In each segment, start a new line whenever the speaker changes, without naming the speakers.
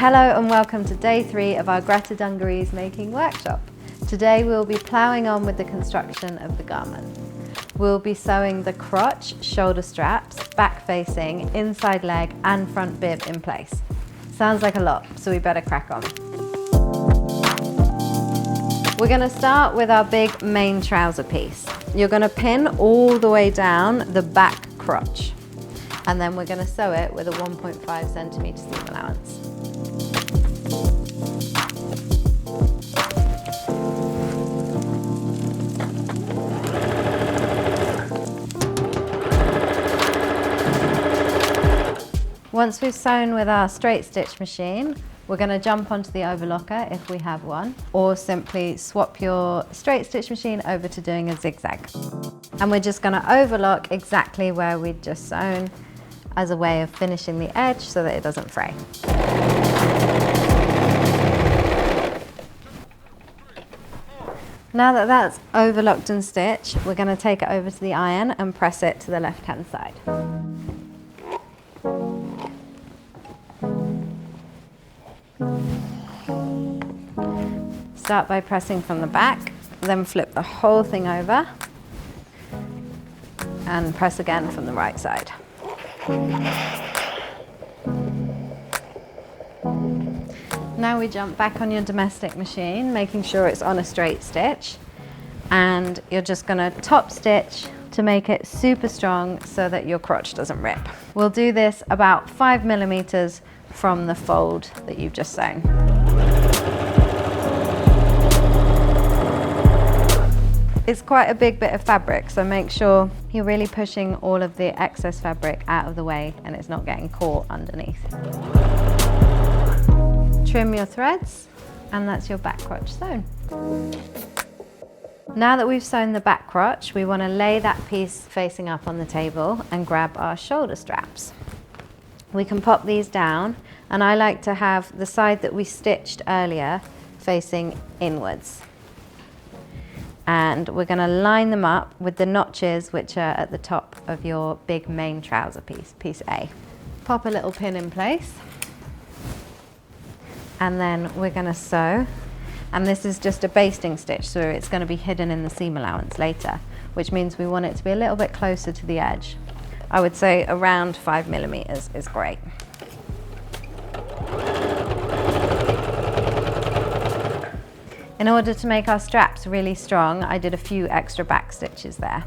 Hello and welcome to day 3 of our Greta Dungarees making workshop. Today we'll be ploughing on with the construction of the garment. We'll be sewing the crotch, shoulder straps, back facing, inside leg and front bib in place. Sounds like a lot, so we better crack on. We're going to start with our big main trouser piece. You're going to pin all the way down the back crotch, and then we're going to sew it with a 1.5 centimetre seam allowance. Once we've sewn with our straight stitch machine, we're going to jump onto the overlocker if we have one, or simply swap your straight stitch machine over to doing a zigzag. And we're just going to overlock exactly where we'd just sewn as a way of finishing the edge so that it doesn't fray. Now that that's overlocked and stitched, we're going to take it over to the iron and press it to the left-hand side. Start by pressing from the back, then flip the whole thing over and press again from the right side. Now we jump back on your domestic machine, making sure it's on a straight stitch, and you're just going to top stitch to make it super strong so that your crotch doesn't rip. We'll do this about 5 millimeters from the fold that you've just sewn. It's quite a big bit of fabric, so make sure you're really pushing all of the excess fabric out of the way and it's not getting caught underneath. Trim your threads, and that's your back crotch sewn. Now that we've sewn the back crotch, we want to lay that piece facing up on the table and grab our shoulder straps. We can pop these down, and I like to have the side that we stitched earlier facing inwards. And we're going to line them up with the notches which are at the top of your big main trouser piece, piece A. Pop a little pin in place, and then we're going to sew. And this is just a basting stitch, so it's going to be hidden in the seam allowance later, which means we want it to be a little bit closer to the edge. I would say around 5 millimeters is great. In order to make our straps really strong, I did a few extra back stitches there.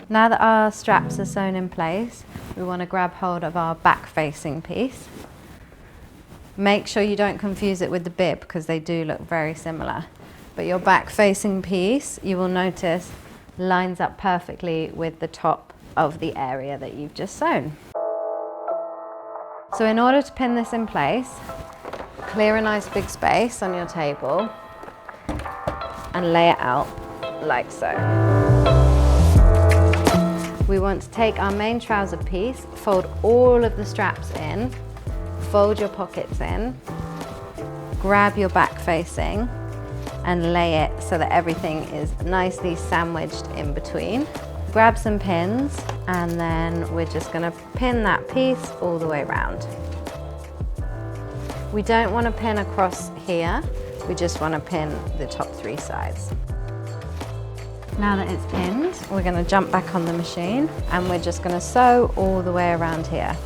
Now that our straps are sewn in place, we want to grab hold of our back facing piece. Make sure you don't confuse it with the bib because they do look very similar. But your back facing piece, you will notice, lines up perfectly with the top of the area that you've just sewn. So in order to pin this in place, clear a nice big space on your table and lay it out like so. We want to take our main trouser piece, fold all of the straps in, fold your pockets in, grab your back facing and lay it so that everything is nicely sandwiched in between. Grab some pins, and then we're just going to pin that piece all the way around. We don't want to pin across here, we just want to pin the top 3 sides. Now that it's pinned, we're going to jump back on the machine and we're just going to sew all the way around here.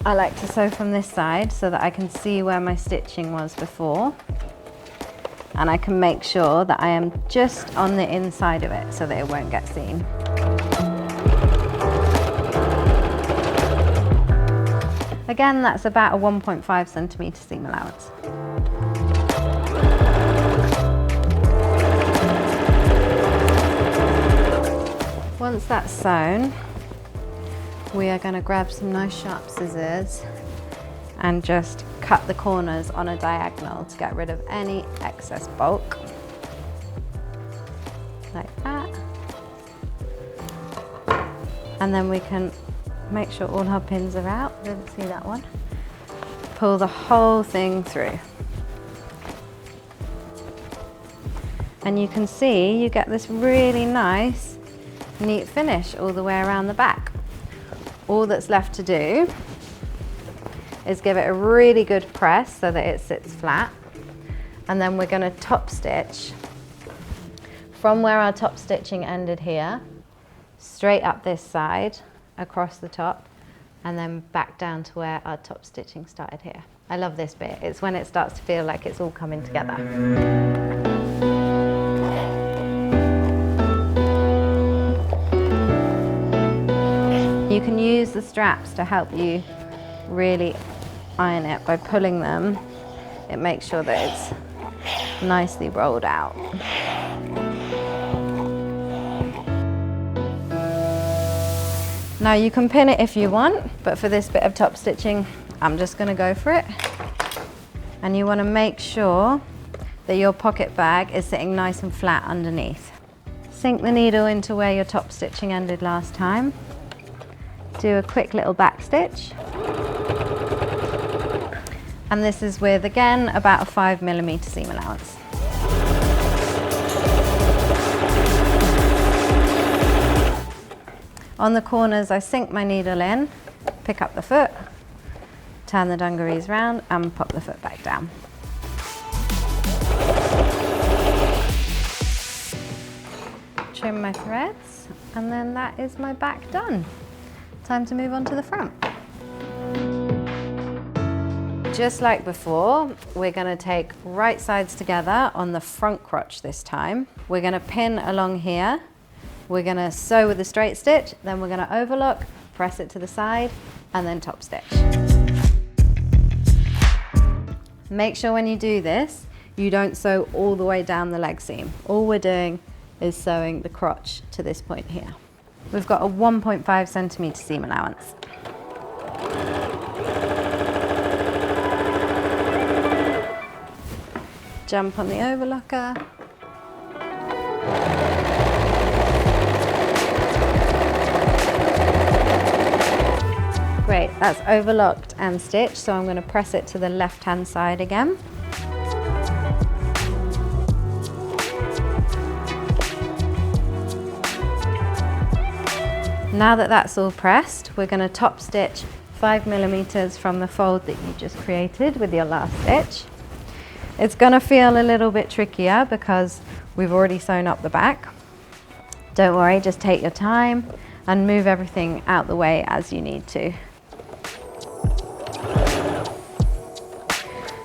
I like to sew from this side so that I can see where my stitching was before, and I can make sure that I am just on the inside of it so that it won't get seen. Again, that's about a 1.5 centimetre seam allowance. Once that's sewn, we are going to grab some nice sharp scissors and just cut the corners on a diagonal to get rid of any excess bulk, like that. And then we can make sure all our pins are out. Didn't see that one. Pull the whole thing through. And you can see you get this really nice, neat finish all the way around the back. all that's left to do is give it a really good press so that it sits flat. And then we're going to top stitch from where our top stitching ended here, straight up this side, across the top, and then back down to where our top stitching started here. I love this bit. It's when it starts to feel like it's all coming together. You can use the straps to help you really iron it by pulling them. It makes sure that it's nicely rolled out. Now you can pin it if you want, but for this bit of top stitching, I'm just going to go for it. And you want to make sure that your pocket bag is sitting nice and flat underneath. Sink the needle into where your top stitching ended last time. Do a quick little back stitch. And this is with, again, about a 5mm seam allowance. On the corners, I sink my needle in, pick up the foot, turn the dungarees round and pop the foot back down. Trim my threads, and then that is my back done. Time to move on to the front. Just like before, we're going to take right sides together on the front crotch this time. We're going to pin along here. We're going to sew with a straight stitch, then we're going to overlock, press it to the side, and then top stitch. Make sure when you do this, you don't sew all the way down the leg seam. All we're doing is sewing the crotch to this point here. We've got a 1.5cm seam allowance. Jump on the overlocker. Great, that's overlocked and stitched, so I'm going to press it to the left-hand side again. Now that that's all pressed, we're going to top stitch 5mm from the fold that you just created with your last stitch. It's going to feel a little bit trickier because we've already sewn up the back. Don't worry, just take your time and move everything out the way as you need to.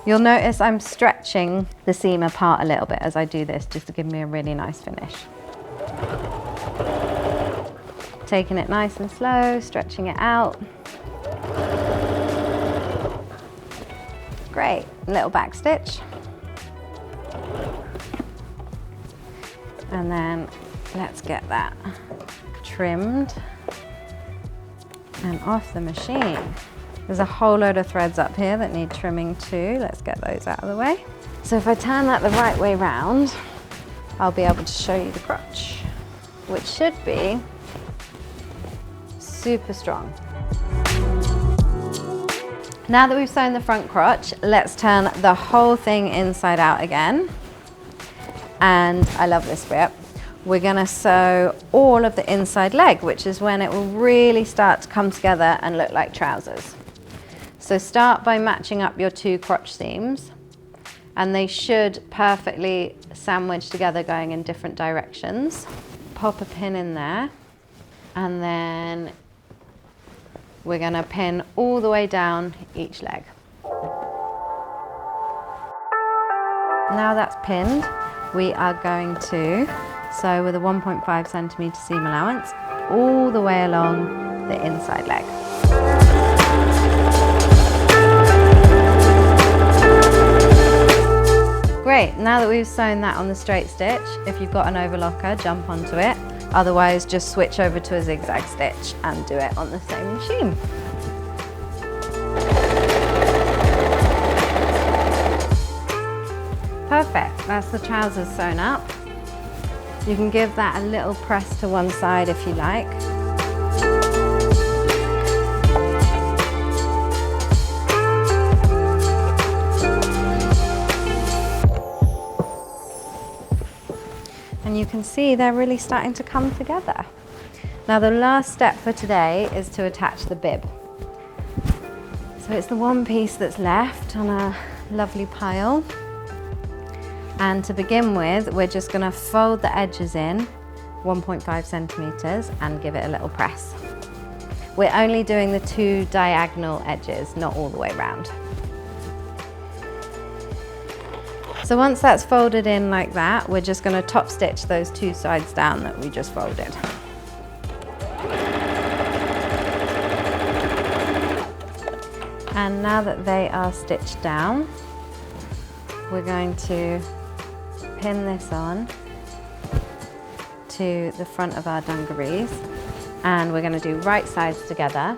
You'll notice I'm stretching the seam apart a little bit as I do this, just to give me a really nice finish. Taking it nice and slow, stretching it out. Great, little back stitch. And then let's get that trimmed and off the machine. There's a whole load of threads up here that need trimming too. Let's get those out of the way. So if I turn that the right way round, I'll be able to show you the crotch, which should be super strong. Now that we've sewn the front crotch, let's turn the whole thing inside out again. And I love this bit. We're gonna sew all of the inside leg, which is when it will really start to come together and look like trousers. So start by matching up your two crotch seams, and they should perfectly sandwich together going in different directions. Pop a pin in there, and then we're gonna pin all the way down each leg. Now that's pinned, we are going to sew with a 1.5cm seam allowance all the way along the inside leg. Great, now that we've sewn that on the straight stitch, if you've got an overlocker, jump onto it. Otherwise, just switch over to a zigzag stitch and do it on the same machine. Perfect, that's the trousers sewn up. You can give that a little press to one side if you like. And you can see they're really starting to come together. Now the last step for today is to attach the bib. So it's the one piece that's left on a lovely pile. And to begin with, we're just going to fold the edges in 1.5 centimeters and give it a little press. We're only doing the 2 diagonal edges, not all the way around. So once that's folded in like that, we're just going to top stitch those 2 sides down that we just folded. And now that they are stitched down, we're going to pin this on to the front of our dungarees, and we're going to do right sides together,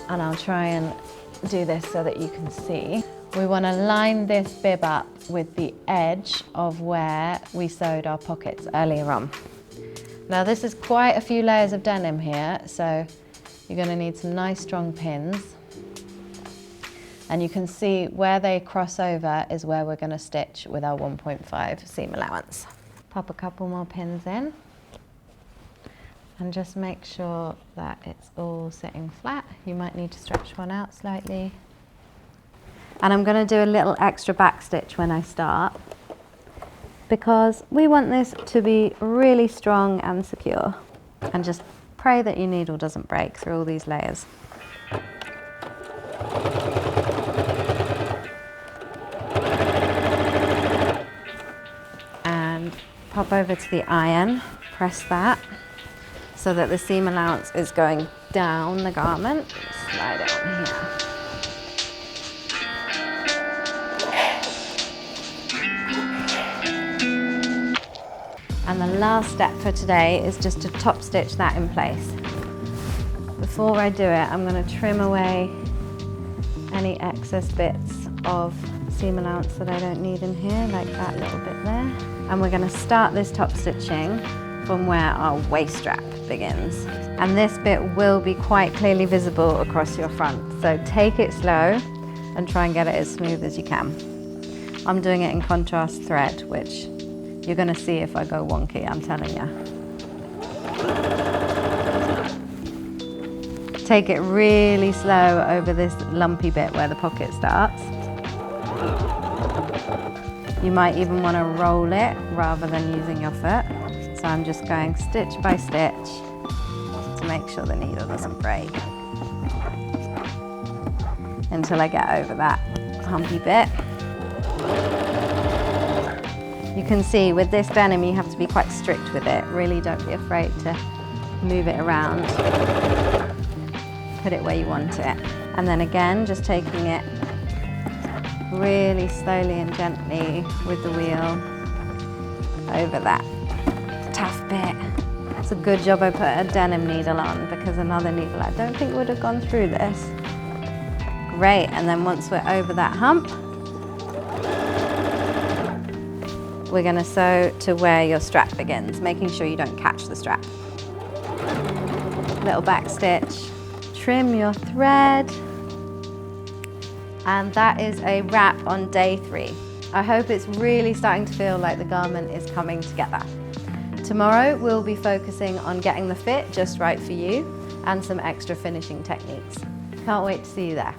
and I'll try and do this so that you can see. We want to line this bib up with the edge of where we sewed our pockets earlier on. Now this is quite a few layers of denim here, so you're going to need some nice strong pins. And you can see where they cross over is where we're going to stitch with our 1.5 seam allowance. Pop a couple more pins in and just make sure that it's all sitting flat. You might need to stretch one out slightly. And I'm going to do a little extra back stitch when I start, because we want this to be really strong and secure. And just pray that your needle doesn't break through all these layers. Pop over to the iron, press that so that the seam allowance is going down the garment. Slide it on here. And the last step for today is just to top stitch that in place. Before I do it, I'm going to trim away any excess bits of seam allowance that I don't need in here, like that little bit there. And we're going to start this top stitching from where our waist strap begins. And this bit will be quite clearly visible across your front. So take it slow and try and get it as smooth as you can. I'm doing it in contrast thread, which you're going to see if I go wonky, I'm telling you. Take it really slow over this lumpy bit where the pocket starts. You might even want to roll it rather than using your foot. So I'm just going stitch by stitch to make sure the needle doesn't break until I get over that humpy bit. You can see with this denim you have to be quite strict with it. Really don't be afraid to move it around. Put it where you want it. And then again, just taking it really slowly and gently with the wheel over that tough bit. It's a good job I put a denim needle on, because another needle I don't think would have gone through this. Great, and then once we're over that hump, we're going to sew to where your strap begins, making sure you don't catch the strap. Little back stitch, trim your thread. And that is a wrap on day 3. I hope it's really starting to feel like the garment is coming together. Tomorrow we'll be focusing on getting the fit just right for you and some extra finishing techniques. Can't wait to see you there.